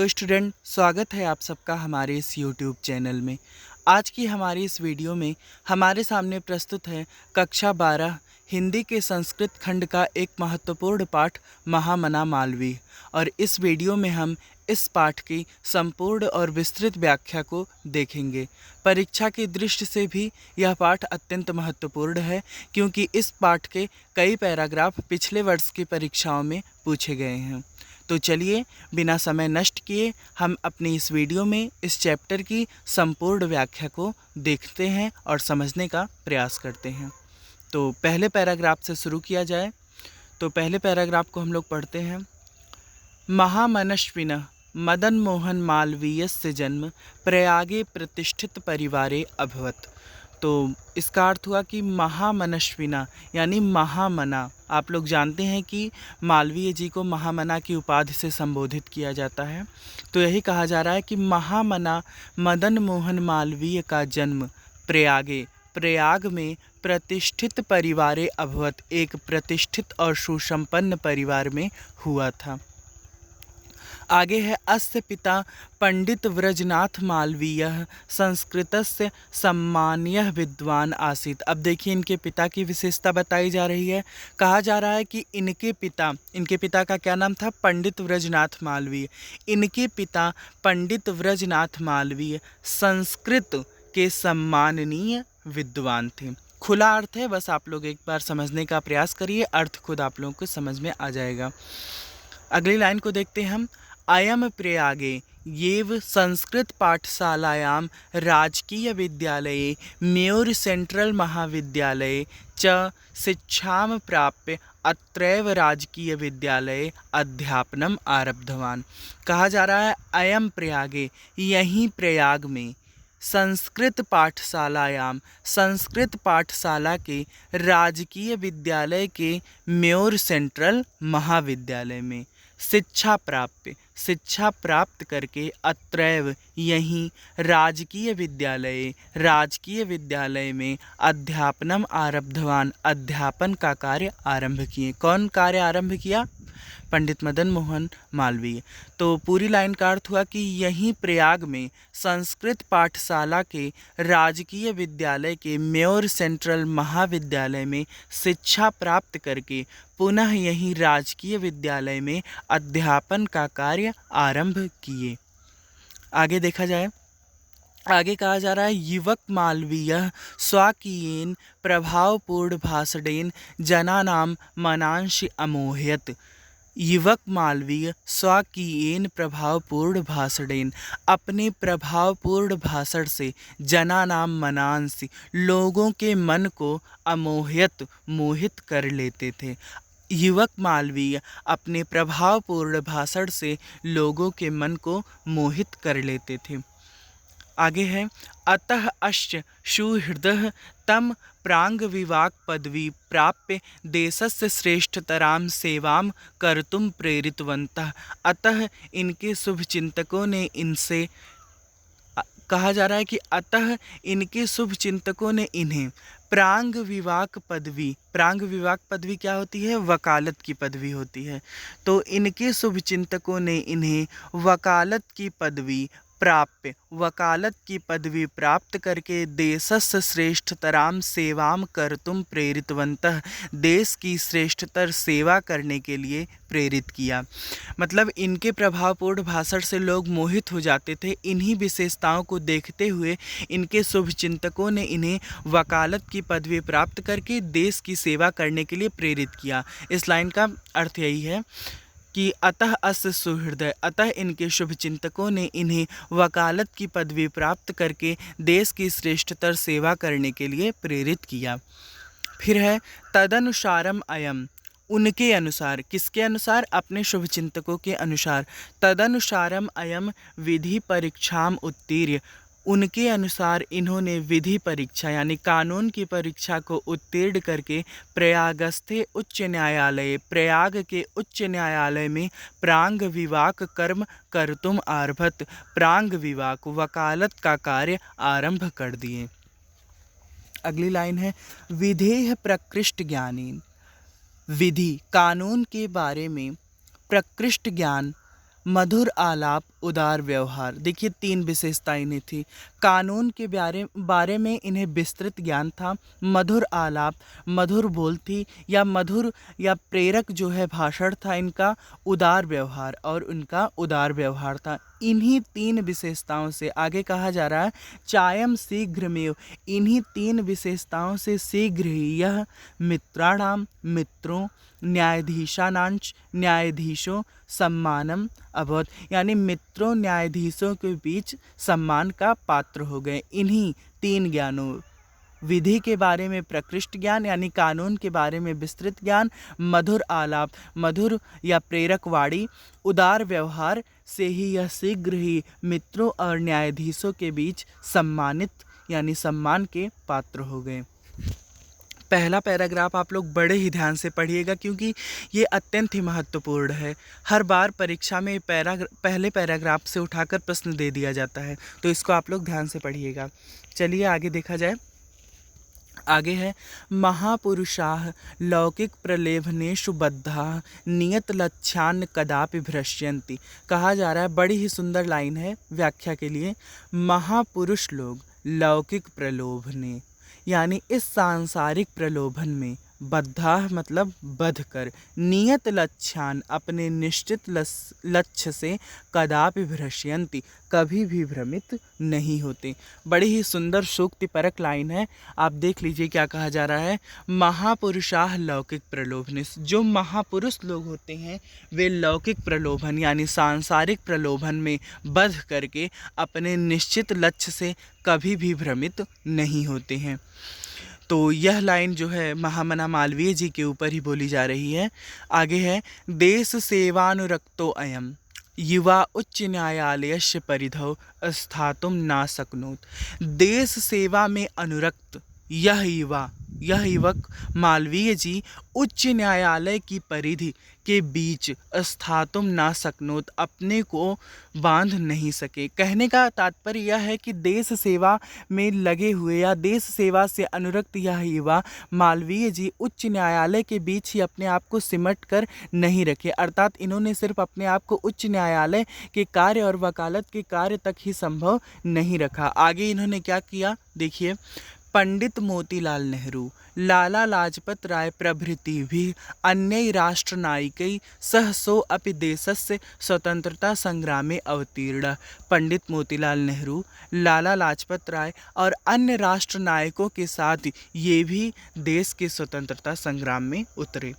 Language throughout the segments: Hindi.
तो स्टूडेंट, स्वागत है आप सबका हमारे इस यूट्यूब चैनल में। आज की हमारी इस वीडियो में हमारे सामने प्रस्तुत है कक्षा 12 हिंदी के संस्कृत खंड का एक महत्वपूर्ण पाठ महामना मालवीय। और इस वीडियो में हम इस पाठ की संपूर्ण और विस्तृत व्याख्या को देखेंगे। परीक्षा की दृष्टि से भी यह पाठ अत्यंत महत्वपूर्ण है, क्योंकि इस पाठ के कई पैराग्राफ पिछले वर्ष की परीक्षाओं में पूछे गए हैं। तो चलिए, बिना समय नष्ट किए हम अपनी इस वीडियो में इस चैप्टर की संपूर्ण व्याख्या को देखते हैं और समझने का प्रयास करते हैं। तो पहले पैराग्राफ से शुरू किया जाए। तो पहले पैराग्राफ को हम लोग पढ़ते हैं। महामनस्विनः मदन मोहन मालवीयस्य जन्म प्रयागे प्रतिष्ठित परिवारे अभवत्। तो इसका अर्थ हुआ कि महामनस्विना यानी महामना। आप लोग जानते हैं कि मालवीय जी को महामना की उपाधि से संबोधित किया जाता है। तो यही कहा जा रहा है कि महामना मदन मोहन मालवीय का जन्म प्रयाग में प्रतिष्ठित परिवारे अभवत, एक प्रतिष्ठित और सुसंपन्न परिवार में हुआ था। आगे है, अस्य पिता पंडित व्रजनाथ मालवीयः संस्कृतस्य सम्मान्यः विद्वान आसीत्। अब देखिए, इनके पिता की विशेषता बताई जा रही है। कहा जा रहा है कि इनके पिता का क्या नाम था? पंडित व्रजनाथ मालवीय। इनके पिता पंडित व्रजनाथ मालवीय संस्कृत के सम्माननीय विद्वान थे। खुला अर्थ है, बस आप लोग एक बार समझने का प्रयास करिए, अर्थ खुद आप लोगों को समझ में आ जाएगा। अगली लाइन को देखते हैं हम। अयम प्रयागे येव संस्कृत पाठशालायां राजकीय विद्यालये म्योर सेंट्रल महाविद्यालये च शिक्षां प्राप्य अत्रैव राजकीय विद्यालये अध्यापनम आरब्धवान। कहा जा रहा है, अयम प्रयागे, यहीं प्रयाग में, संस्कृत पाठशाला के राजकीय विद्यालय के म्योर सेंट्रल महाविद्यालय में शिक्षा प्राप्त करके अत्रैव, यहीं, राजकीय विद्यालय में अध्यापनम आरब्धवान, अध्यापन का कार्य आरंभ किए। कौन कार्य आरंभ किया? पंडित मदन मोहन मालवीय। तो पूरी लाइन का अर्थ हुआ कि यहीं प्रयाग में संस्कृत पाठशाला के राजकीय विद्यालय के म्योर सेंट्रल महाविद्यालय में शिक्षा प्राप्त करके पुनः यहीं राजकीय विद्यालय में अध्यापन का कार्य आरंभ किए। आगे देखा जाए, आगे कहा जा रहा है, युवक मालवीय स्वकीयेन प्रभावपूर्ण भाषणेन जनानां मनांसि अमोहयत्। युवक मालवीय स्वकीयेन प्रभावपूर्ण भाषणेन, अपने प्रभावपूर्ण भाषण से जनानाम मनांसि, लोगों के मन को अमोहयत, मोहित कर लेते थे। युवक मालवीय अपने प्रभावपूर्ण भाषण से लोगों के मन को मोहित कर लेते थे। आगे है, अतः अश्च सुहृदः तम प्रांग विवाक पदवी प्राप्य देशस्य श्रेष्ठतरां सेवां कर्तुं प्रेरितवन्तः। अतः इनके शुभचिंतकों ने इनसे, कहा जा रहा है कि अतः इनके शुभचिंतकों ने इन्हें प्रांग विवाक पदवी क्या होती है? वकालत की पदवी होती है। तो इनके शुभचिंतकों ने इन्हें वकालत की पदवी प्राप्त करके देशस्य श्रेष्ठतरां सेवां कर्तुं प्रेरितवन्तः, देश की श्रेष्ठतर सेवा करने के लिए प्रेरित किया। मतलब इनके प्रभावपूर्ण भाषण से लोग मोहित हो जाते थे। इन्हीं विशेषताओं को देखते हुए इनके शुभचिंतकों ने इन्हें वकालत की पदवी प्राप्त करके देश की सेवा करने के लिए प्रेरित किया। इस लाइन का अर्थ यही है कि अतः अस्य सुहृदय, अतः इनके शुभचिंतकों ने इन्हें वकालत की पदवी प्राप्त करके देश की श्रेष्ठतर सेवा करने के लिए प्रेरित किया। फिर है, तदनुसारम अयम, उनके अनुसार, किसके अनुसार? अपने शुभचिंतकों के अनुसार। तदनुसारम अयम विधि परीक्षाम उत्तीर्य, उनके अनुसार इन्होंने विधि परीक्षा यानी कानून की परीक्षा को उत्तीर्ण करके प्रयागस्थे उच्च न्यायालय, प्रयाग के उच्च न्यायालय में प्रांग विवाक कर्म कर्तुम आरभत, प्रांग विवाक, वकालत का कार्य आरंभ कर दिए। अगली लाइन है, विधेय प्रकृष्ट ज्ञानेन, विधि, कानून के बारे में प्रकृष्ट ज्ञान, मधुर आलाप उदार व्यवहार। देखिए 3 विशेषता इन्हें थी। कानून के बारे में इन्हें विस्तृत ज्ञान था। मधुर आलाप, मधुर बोल थी या मधुर या प्रेरक जो है भाषण था इनका। उदार व्यवहार और उनका उदार व्यवहार था। इन्हीं 3 विशेषताओं से आगे कहा जा रहा है चायम शीघ्रमेव, इन्हीं 3 विशेषताओं से शीघ्र ही यह मित्राणाम मित्रों, न्यायाधीशानांच न्यायाधीशों सम्मानम अभवत, यानी मित्रों न्यायाधीशों के बीच सम्मान का पात्र हो गए। इन्हीं 3 ज्ञानों, विधि के बारे में प्रकृष्ट ज्ञान यानी कानून के बारे में विस्तृत ज्ञान, मधुर आलाप, मधुर या प्रेरक वाणी, उदार व्यवहार से ही यह शीघ्र ही मित्रों और न्यायाधीशों के बीच सम्मानित यानी सम्मान के पात्र हो गए। पहला पैराग्राफ आप लोग बड़े ही ध्यान से पढ़िएगा क्योंकि ये अत्यंत ही महत्वपूर्ण है। हर बार परीक्षा में पहले पैराग्राफ से उठाकर प्रश्न दे दिया जाता है, तो इसको आप लोग ध्यान से पढ़िएगा। चलिए आगे देखा जाए। आगे है महापुरुषाः लौकिक प्रलेभनेषु बद्धाः नियत लक्ष्यान् कदापि भ्रश्यन्ति। कहा जा रहा है, बड़ी ही सुंदर लाइन है व्याख्या के लिए। महापुरुष लोग लौकिक प्रलोभने यानी इस सांसारिक प्रलोभन में, बद्धा मतलब बध कर, नियत लक्ष्यान अपने निश्चित लक्ष्य से कदापि भ्रश्यन्ति कभी भी भ्रमित नहीं होते। बड़ी ही सुंदर सूक्तिपरक लाइन है। आप देख लीजिए क्या कहा जा रहा है। महापुरुषाः लौकिक प्रलोभने, जो महापुरुष लोग होते हैं वे लौकिक प्रलोभन यानी सांसारिक प्रलोभन में बध करके अपने निश्चित लक्ष्य से कभी भी भ्रमित नहीं होते हैं। तो यह लाइन जो है महामना मालवीय जी के ऊपर ही बोली जा रही है। आगे है देश सेवानुरक्तो अयम युवा उच्च न्यायालयस्य परिधौ स्थातुं न शक्नोत। देश सेवा में अनुरक्त यह युवक मालवीय जी उच्च न्यायालय की परिधि के बीच स्थातुं न शक्नोत, अपने को बांध नहीं सके। कहने का तात्पर्य यह है कि देश सेवा में लगे हुए या देश सेवा से अनुरक्त यह युवा मालवीय जी उच्च न्यायालय के बीच ही अपने आप को सिमट कर नहीं रखे, अर्थात इन्होंने सिर्फ अपने आप को उच्च न्यायालय के कार्य और वकालत के कार्य तक ही संभव नहीं रखा। आगे इन्होंने क्या किया देखिए। पंडित मोतीलाल नेहरू, लाला लाजपत राय प्रभृति भी अन्य राष्ट्रनायकै सह सो अपि देशस्य स्वतंत्रता संग्रामे अवतीर्ण। पंडित मोतीलाल नेहरू, लाला लाजपत राय और अन्य राष्ट्रनायकों के साथ ये भी देश के स्वतंत्रता संग्राम में उतरे।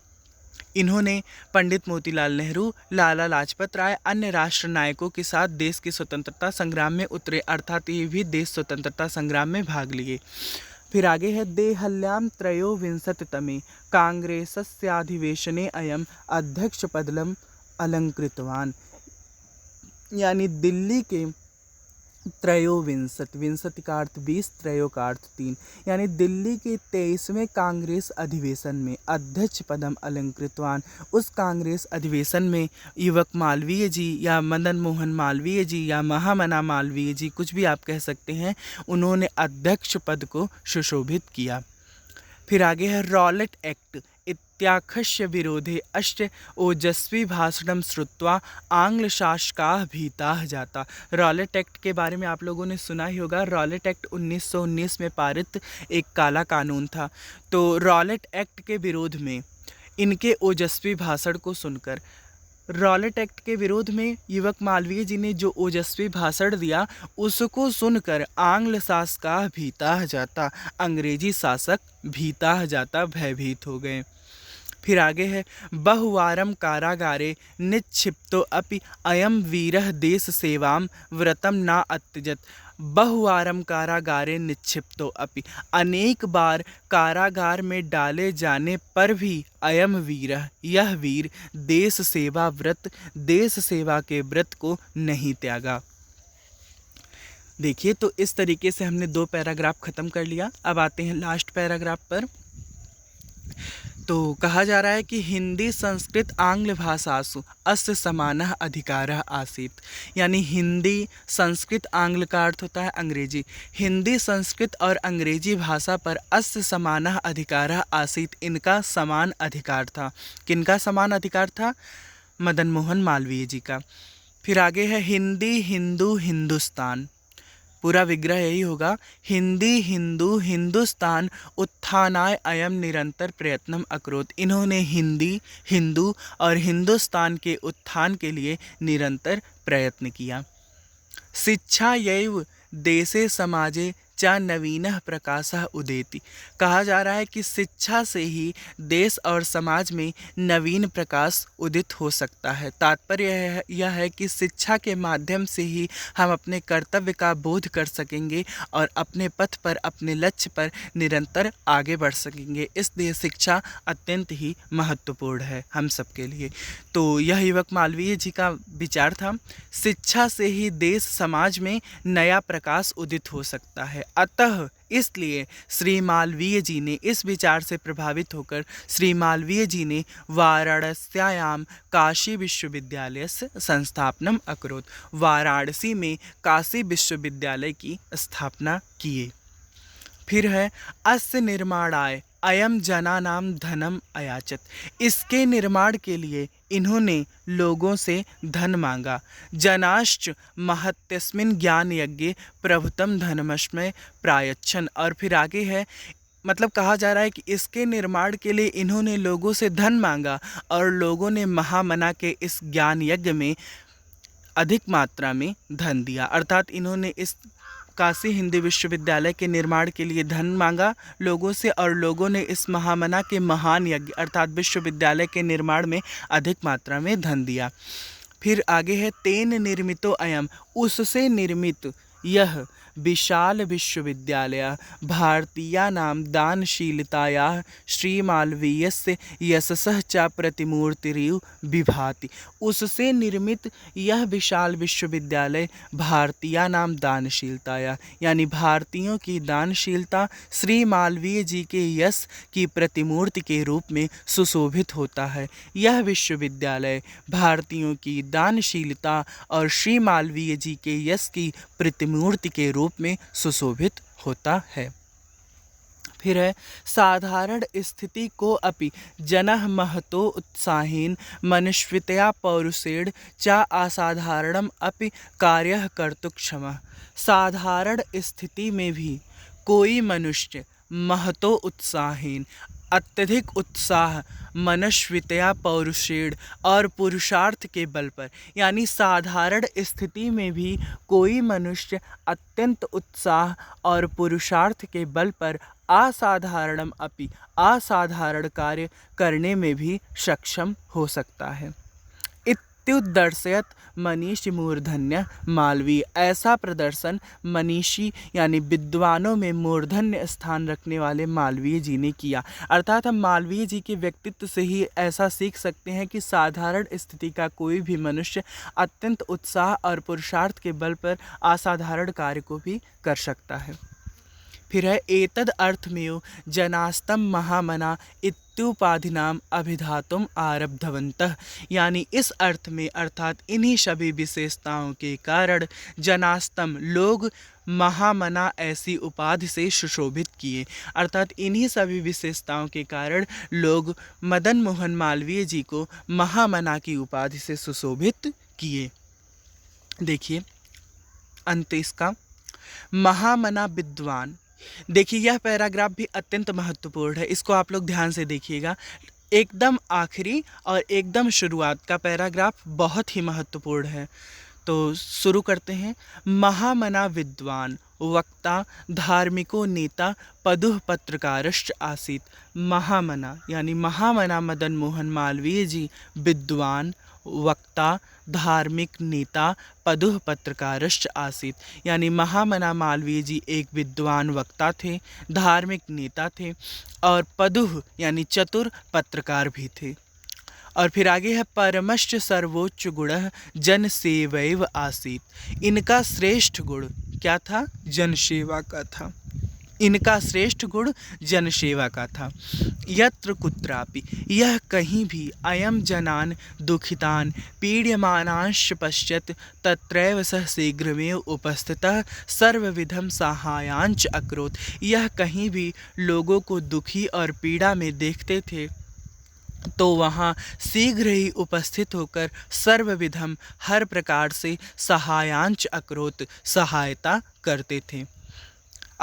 इन्होंने पंडित मोतीलाल नेहरू, लाला लाजपत राय, अन्य राष्ट्र नायकों के साथ देश के स्वतंत्रता संग्राम में उतरे, अर्थात ये भी देश स्वतंत्रता संग्राम में भाग लिए। फिर आगे है देहल्यां त्रयोविंशतितमे कांग्रेसस्याधिवेशने अयम अध्यक्षपदम् अलंकृतवान्, यानी दिल्ली के विंशति का अर्थ 20, त्रयो का अर्थ 3, यानी दिल्ली के 23वें कांग्रेस अधिवेशन में अध्यक्ष पदम अलंकृतवान, उस कांग्रेस अधिवेशन में युवक मालवीय जी या मदन मोहन मालवीय जी या महामना मालवीय जी, कुछ भी आप कह सकते हैं, उन्होंने अध्यक्ष पद को सुशोभित किया। फिर आगे है रॉलेट एक्ट इत्याख्यस्य विरोधे अष्ट ओजस्वी भाषणं श्रुत्वा आंग्ल शासकाः भीताः जाता। रॉलेट एक्ट के बारे में आप लोगों ने सुना ही होगा। रॉलेट एक्ट 1919 में पारित एक काला कानून था। तो रॉलेट एक्ट के विरोध में इनके ओजस्वी भाषण को सुनकर, रॉलेट एक्ट के विरोध में युवक मालवीय जी ने जो ओजस्वी भाषण दिया उसको सुनकर आंग्ल शासकाः भीताः जाता, अंग्रेजी शासक भीताः जाता, भयभीत हो गए। फिर आगे है बहुवारं कारागारे निक्षिप्तो अपि अयम वीरः देश सेवां व्रतं न अत्यजत। बहुवारं कारागारे निक्षिप्तो अपि, अनेक बार कारागार में डाले जाने पर भी अयम वीरः, यह वीर देश सेवा व्रत, देश सेवा के व्रत को नहीं त्यागा। देखिए, तो इस तरीके से हमने 2 पैराग्राफ खत्म कर लिया। अब आते हैं लास्ट पैराग्राफ पर। तो कहा जा रहा है कि हिंदी संस्कृत आंग्ल भाषासु अस्य समानः अधिकारः आसीत्, यानी हिंदी संस्कृत आंग्ल का अर्थ होता है अंग्रेजी, हिंदी संस्कृत और अंग्रेजी भाषा पर अस्य समानः अधिकारः आसीत्, इनका समान अधिकार था। किनका समान अधिकार था? मदन मोहन मालवीय जी का। फिर आगे है हिंदी हिंदू हिंदुस्तान। पूरा विग्रह यही होगा, हिंदी हिंदू हिंदुस्तान उत्थानाय अयम निरंतर प्रयत्नम अकरोत्। इन्होंने हिंदी, हिंदू और हिंदुस्तान के उत्थान के लिए निरंतर प्रयत्न किया। शिक्षायैव देशे समाजे च नवीनः प्रकाशः उदेति। कहा जा रहा है कि शिक्षा से ही देश और समाज में नवीन प्रकाश उदित हो सकता है। तात्पर्य यह है कि शिक्षा के माध्यम से ही हम अपने कर्तव्य का बोध कर सकेंगे और अपने पथ पर, अपने लक्ष्य पर निरंतर आगे बढ़ सकेंगे। इसलिए शिक्षा अत्यंत ही महत्वपूर्ण है हम सबके लिए। तो यह युवक मालवीय जी का विचार था, शिक्षा से ही देश समाज में नया प्रकाश उदित हो सकता है। अतः इसलिए श्री मालवीय जी ने इस विचार से प्रभावित होकर श्री मालवीय जी ने वाराणस्यायाम काशी विश्वविद्यालयस्य संस्थापनम अकरोत्। वाराणसी में काशी विश्वविद्यालय की स्थापना किए। फिर है अस्य निर्माणाय अयम जनानां धनम अयाचत। इसके निर्माण के लिए इन्होंने लोगों से धन मांगा। जनाश्च महत्यस्मिन् ज्ञान यज्ञे प्रभुतम धनमस्मै प्रायच्छन्। और फिर आगे है, मतलब कहा जा रहा है कि इसके निर्माण के लिए इन्होंने लोगों से धन मांगा और लोगों ने महामना के इस ज्ञान यज्ञ में अधिक मात्रा में धन दिया। अर्थात इन्होंने इस काशी हिंदी विश्वविद्यालय के निर्माण के लिए धन मांगा लोगों से और लोगों ने इस महामना के महान यज्ञ अर्थात विश्वविद्यालय के निर्माण में अधिक मात्रा में धन दिया। फिर आगे है तेन निर्मितो अयम, उससे निर्मित यह विशाल विश्वविद्यालय भारतीयानां दानशीलतायाः श्रीमालवीयस्य यशसः च प्रतिमूर्तिरिव विभाति। उससे निर्मित यह विशाल विश्वविद्यालय भारतीयानां दानशीलताया यानी भारतीयों की दानशीलता श्री मालवीय जी के यश की प्रतिमूर्ति के रूप में सुशोभित होता है। यह विश्वविद्यालय भारतीयों की दानशीलता और श्री मालवीय जी के यश की प्रतिमूर्ति के रूप में सुशोभित होता है। फिर है साधारण स्थिति को अपि जनः महतो उत्साहेन मनुष्यतया पौरुषेण च असाधारणम अपि कार्यः कर्तुं क्षमः। साधारण स्थिति में भी कोई मनुष्य महतो उत्साहेन अत्यधिक उत्साह मनस्वितया पौरुषेण और पुरुषार्थ के बल पर, यानी साधारण स्थिति में भी कोई मनुष्य अत्यंत उत्साह और पुरुषार्थ के बल पर असाधारणम अपि असाधारण कार्य करने में भी सक्षम हो सकता है। इत्युदर्शयत मनीषी मूर्धन्य मालवीय। ऐसा प्रदर्शन मनीषी यानी विद्वानों में मूर्धन्य स्थान रखने वाले मालवीय जी ने किया। अर्थात हम मालवीय जी के व्यक्तित्व से ही ऐसा सीख सकते हैं कि साधारण स्थिति का कोई भी मनुष्य अत्यंत उत्साह और पुरुषार्थ के बल पर असाधारण कार्य को भी कर सकता है। फिर है एतद अर्थमेव जनास्तम महामना इत्युपाधिनाम अभिधातुम आरब्धवन्तः। यानी इस अर्थ में अर्थात इन्हीं सभी विशेषताओं के कारण जनास्तम लोग महामना ऐसी उपाधि से सुशोभित किए। अर्थात इन्हीं सभी विशेषताओं के कारण लोग मदन मोहन मालवीय जी को महामना की उपाधि से सुशोभित किए। देखिए अंत इसका, महामना विद्वान। देखिए यह पैराग्राफ भी अत्यंत महत्वपूर्ण है, इसको आप लोग ध्यान से देखिएगा। एकदम आखिरी और एकदम शुरुआत का पैराग्राफ बहुत ही महत्वपूर्ण है। तो शुरू करते हैं। महामना विद्वान वक्ता धार्मिको नेता पदुः पत्रकारश्च आसीत्। महामना यानी महामना मदन मोहन मालवीय जी विद्वान वक्ता धार्मिक नेता पदुः पत्रकारश्च आसीत्। यानी महामना मालवीय जी एक विद्वान वक्ता थे, धार्मिक नेता थे और पदुः यानी चतुर पत्रकार भी थे। और फिर आगे है परमश्च सर्वोच्च गुणः जनसेवैव आसीत्। इनका श्रेष्ठ गुण क्या था? जनसेवा का था। इनका श्रेष्ठ गुण जनसेवा का था। यत्र कुत्रापि, यह कहीं भी, अयम जनान दुखितान पीड्यमानांश्च पश्यत तत्रैव सः शीघ्रमेव उपस्थितः सर्वविधम साहाय्यांच अकरोत्। यह कहीं भी लोगों को दुखी और पीड़ा में देखते थे तो वहाँ शीघ्र ही उपस्थित होकर सर्वविधम हर प्रकार से सहायांच अकरोत सहायता करते थे।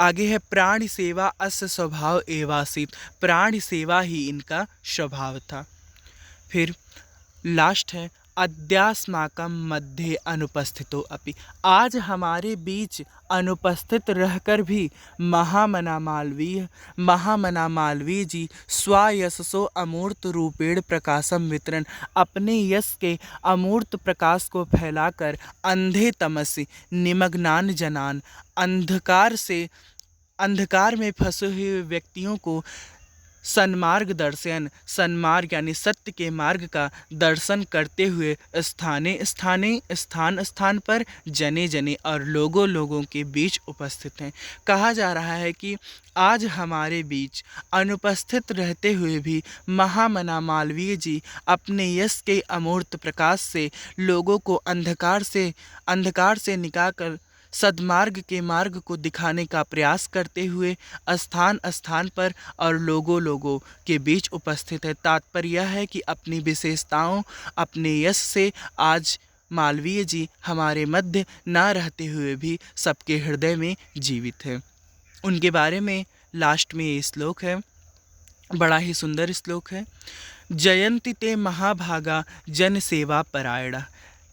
आगे है प्राणी सेवा अस्य स्वभाव एवासीत, प्राणी सेवा ही इनका स्वभाव था। फिर लास्ट है अद्यास्माकं मध्ये अनुपस्थितो अपि, आज हमारे बीच अनुपस्थित रहकर भी महामना मालवीय जी स्वायससो अमूर्त रूपेण प्रकाशम वितरण, अपने यश के अमूर्त प्रकाश को फैलाकर अंधे तमसी निमग्नान जनान, अंधकार में फंसे हुए व्यक्तियों को सन्मार्ग यानी सत्य के मार्ग का दर्शन करते हुए स्थान पर जने जने और लोगों के बीच उपस्थित हैं। कहा जा रहा है कि आज हमारे बीच अनुपस्थित रहते हुए भी महामना मालवीय जी अपने यश के अमूर्त प्रकाश से लोगों को अंधकार से निकालकर सद्मार्ग के मार्ग को दिखाने का प्रयास करते हुए स्थान पर और लोगों के बीच उपस्थित है। तात्पर्य यह है कि अपनी विशेषताओं, अपने यश से आज मालवीय जी हमारे मध्य ना रहते हुए भी सबके हृदय में जीवित है। उनके बारे में लास्ट में ये श्लोक है, बड़ा ही सुंदर श्लोक है। जयंती ते महाभागा जन सेवा परायणा,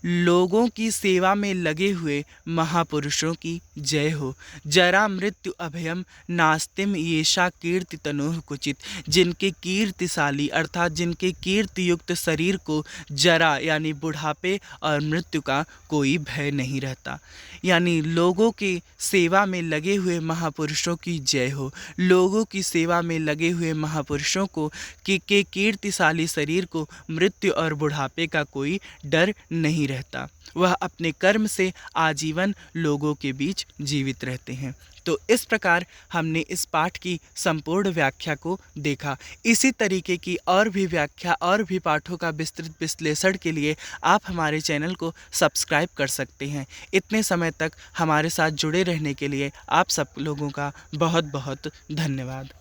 लोगों की सेवा में लगे हुए महापुरुषों की जय हो। जरा मृत्यु अभयम नास्तिम येषा कीर्ति तनोह कुचित, जिनके कीर्तिशाली अर्थात जिनके कीर्ति युक्त शरीर को जरा यानी बुढ़ापे और मृत्यु का कोई भय नहीं रहता। यानी लोगों की सेवा में लगे हुए महापुरुषों की जय हो। लोगों की सेवा में लगे हुए महापुरुषों को के कीर्तिशाली शरीर को मृत्यु और बुढ़ापे का कोई डर नहीं रहता। वह अपने कर्म से आजीवन लोगों के बीच जीवित रहते हैं। तो इस प्रकार हमने इस पाठ की संपूर्ण व्याख्या को देखा। इसी तरीके की और भी व्याख्या और भी पाठों का विस्तृत विश्लेषण के लिए आप हमारे चैनल को सब्सक्राइब कर सकते हैं। इतने समय तक हमारे साथ जुड़े रहने के लिए आप सब लोगों का बहुत बहुत धन्यवाद।